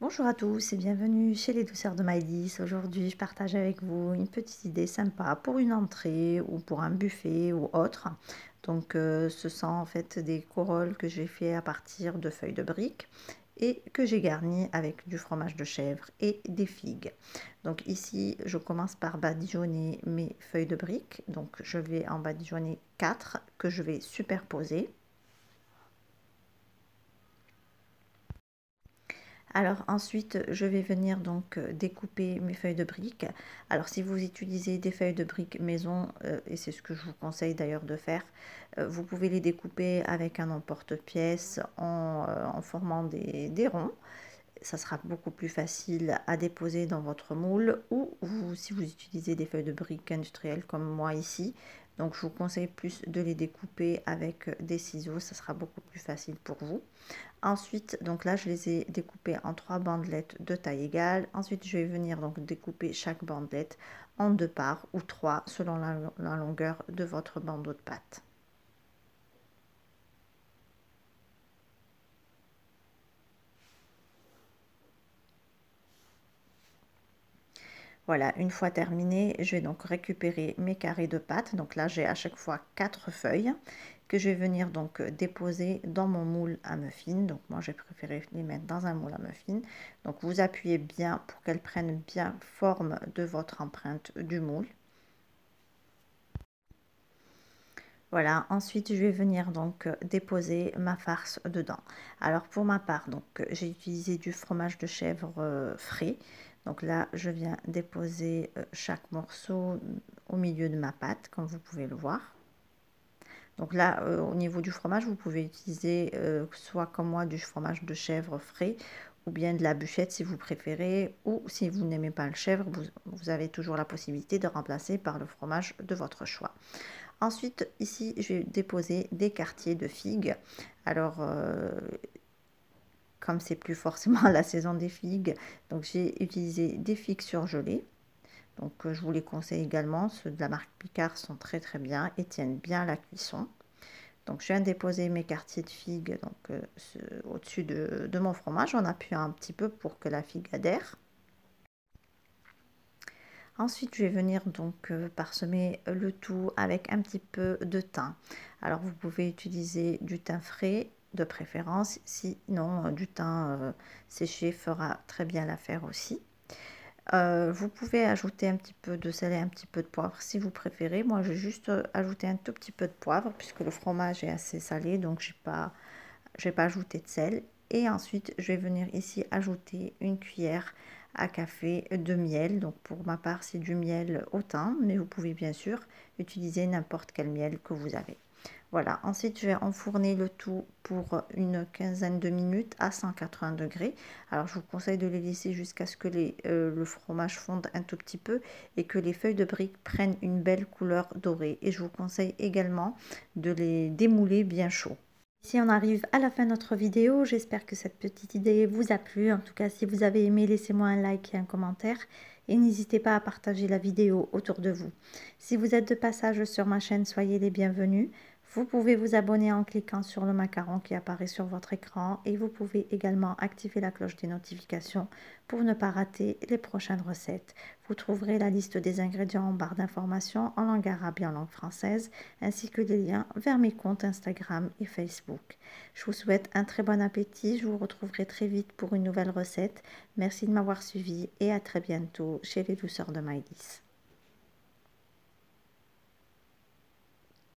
Bonjour à tous et bienvenue chez les douceurs de Maïlis. Aujourd'hui, je partage avec vous une petite idée sympa pour une entrée ou pour un buffet ou autre. Donc, ce sont en fait des corolles que j'ai fait à partir de feuilles de briques et que j'ai garnies avec du fromage de chèvre et des figues. Donc ici, je commence par badigeonner mes feuilles de briques. Donc, je vais en badigeonner 4 que je vais superposer. Alors ensuite, je vais venir donc découper mes feuilles de briques. Alors si vous utilisez des feuilles de briques maison, et c'est ce que je vous conseille d'ailleurs de faire, vous pouvez les découper avec un emporte-pièce en formant des ronds. Ça sera beaucoup plus facile à déposer dans votre moule, ou si vous utilisez des feuilles de briques industrielles comme moi ici, donc je vous conseille plus de les découper avec des ciseaux, ça sera beaucoup plus facile pour vous. Ensuite, donc là, je les ai découpés en 3 bandelettes de taille égale. Ensuite, je vais venir donc découper chaque bandelette en 2 parts ou 3 selon la longueur de votre bandeau de pâte. Voilà, une fois terminé, je vais donc récupérer mes carrés de pâte. Donc là, j'ai à chaque fois 4 feuilles que je vais venir donc déposer dans mon moule à muffins. Donc moi, j'ai préféré les mettre dans un moule à muffins. Donc vous appuyez bien pour qu'elles prennent bien forme de votre empreinte du moule. Voilà, ensuite je vais venir donc déposer ma farce dedans. Alors pour ma part, donc j'ai utilisé du fromage de chèvre frais. Donc là, je viens déposer chaque morceau au milieu de ma pâte, comme vous pouvez le voir. Donc là, au niveau du fromage, vous pouvez utiliser soit comme moi du fromage de chèvre frais ou bien de la bûchette si vous préférez, ou si vous n'aimez pas le chèvre, vous avez toujours la possibilité de remplacer par le fromage de votre choix. Ensuite, ici, je vais déposer des quartiers de figues. Alors, comme c'est plus forcément la saison des figues, donc j'ai utilisé des figues surgelées. Donc, je vous les conseille également. Ceux de la marque Picard sont très très bien et tiennent bien la cuisson. Donc, je viens déposer mes quartiers de figues au-dessus de mon fromage en appuyant un petit peu pour que la figue adhère. Ensuite, je vais venir donc parsemer le tout avec un petit peu de thym. Alors, vous pouvez utiliser du thym frais de préférence, sinon du thym séché fera très bien l'affaire aussi. Vous pouvez ajouter un petit peu de sel et un petit peu de poivre si vous préférez. Moi, j'ai juste ajouté un tout petit peu de poivre puisque le fromage est assez salé, donc je n'ai pas ajouté de sel. Et ensuite, je vais venir ici ajouter une cuillère à café de miel. Donc pour ma part, c'est du miel au thym, mais vous pouvez bien sûr utiliser n'importe quel miel que vous avez. Voilà, ensuite je vais enfourner le tout pour une quinzaine de minutes à 180 degrés. Alors je vous conseille de les laisser jusqu'à ce que le fromage fonde un tout petit peu et que les feuilles de briques prennent une belle couleur dorée. Et je vous conseille également de les démouler bien chaud. Ici on arrive à la fin de notre vidéo, j'espère que cette petite idée vous a plu. En tout cas, si vous avez aimé, laissez-moi un like et un commentaire. Et n'hésitez pas à partager la vidéo autour de vous. Si vous êtes de passage sur ma chaîne, soyez les bienvenus. Vous pouvez vous abonner en cliquant sur le macaron qui apparaît sur votre écran. Et vous pouvez également activer la cloche des notifications pour ne pas rater les prochaines recettes. Vous trouverez la liste des ingrédients en barre d'informations en langue arabe et en langue française, ainsi que les liens vers mes comptes Instagram et Facebook. Je vous souhaite un très bon appétit, je vous retrouverai très vite pour une nouvelle recette. Merci de m'avoir suivi et à très bientôt chez les douceurs de Maïlis.